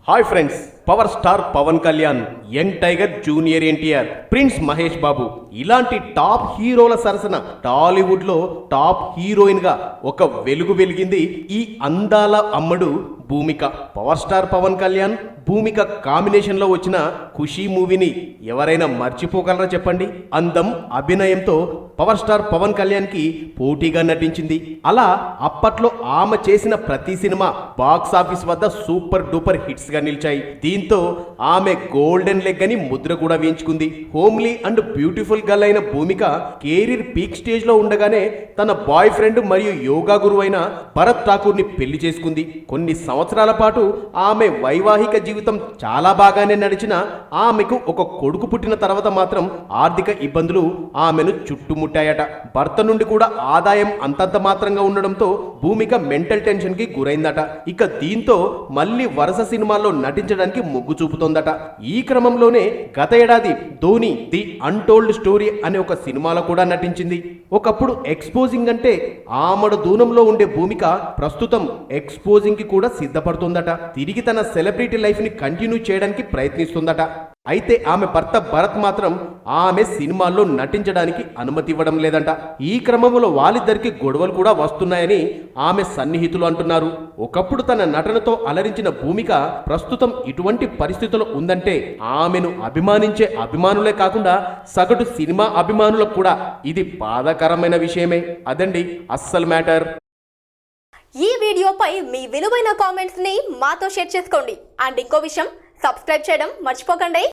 Hi friends, power star Pawan Kalyan, young tiger junior NTR, prince Mahesh Babu ఇలాంటి top హీరోల సరసన టాలీవుడ్ లో టాప్ హీరోయిన్ గా ఒక వెలుగు వెలిగింది ఈ అందాల అమ్మడు భూమిక. పవర్ స్టార్ పవన్ కళ్యాణ్ భూమిక కాంబినేషన్ లో వచ్చిన ఖుషీ మూవీని ఎవరైనా మర్చిపోగలరా చెప్పండి. అందం, అభినయంతో పవర్ స్టార్ పవన్ కళ్యాణ్ కి పోటీగా నటించింది. అలా అప్పట్లో ఆమె చేసిన ప్రతి సినిమా బాక్స్ ఆఫీస్ వద్ద సూపర్ డూపర్ హిట్స్ గా నిలిచాయి. దీంతో ఆమె గోల్డెన్ లెగ్ అని ముద్ర కూడా వేయించుకుంది. హోమ్లీ అండ్ బ్యూటిఫుల్ గర్ల్ అయిన భూమిక కెరీర్ పీక్ స్టేజ్ లో ఉండగానే తన బాయ్ ఫ్రెండ్ మరియు యోగా గురువు అయిన భరత్ ఠాకూర్ ని పెళ్లి చేసుకుంది. కొన్ని సంవత్సరాల పాటు ఆమె వైవాహిక జీవితం చాలా బాగానే నడిచిన ఆమెకు ఒక కొడుకు పుట్టిన తర్వాత మాత్రం ఆర్థిక ఇబ్బందులు ఆమెను చుట్టుముట్టాయట. భర్త నుండి కూడా ఆదాయం అంతంత మాత్రంగా ఉండడంతో భూమిక మెంటల్ టెన్షన్ కి గురైందట. ఇక దీంతో మళ్ళీ వరుస సినిమాల్లో నటించడానికి మొగ్గు చూపుతోందట. ఈ క్రమంలోనే గత ఏడాది ధోని ది అన్టోల్డ్ స్టోరీ అనే ఒక సినిమాలో కూడా నటించింది. ఒకప్పుడు ఎక్స్పోజింగ్ అంటే ఆమడ దూరంలో ఉండే భూమిక ప్రస్తుతం ఎక్స్పోజింగ్ కి కూడా సిద్ధపడుతుందట. తిరిగి తన సెలబ్రిటీ లైఫ్ ని కంటిన్యూ చేయడానికి ప్రయత్నిస్తుందట. అయితే ఆమె భర్త భరత్ మాత్రం ఆమె సినిమాల్లో నటించడానికి అనుమతి ఇవ్వడం లేదంట. ఈ క్రమంలో వాళ్ళిద్దరికి గొడవలు కూడా వస్తున్నాయని ఆమె సన్నిహితులు అంటున్నారు. ఒకప్పుడు తన నటనతో అలరించిన భూమిక ప్రస్తుతం ఇటువంటి పరిస్థితులు ఉందంటే ఆమెను అభిమానించే అభిమానులే కాకుండా సగటు సినిమా అభిమానులకు కూడా ఇది బాధాకరమైన విషయమే. అదండి అస్సలు మ్యాటర్. ఈ వీడియోపై మీ విలువైన కామెంట్స్ ని మాతో షేర్ చేసుకోండి. అండ్ ఇంకో విషయం, సబ్స్క్రైబ్ చేయడం మర్చిపోకండి.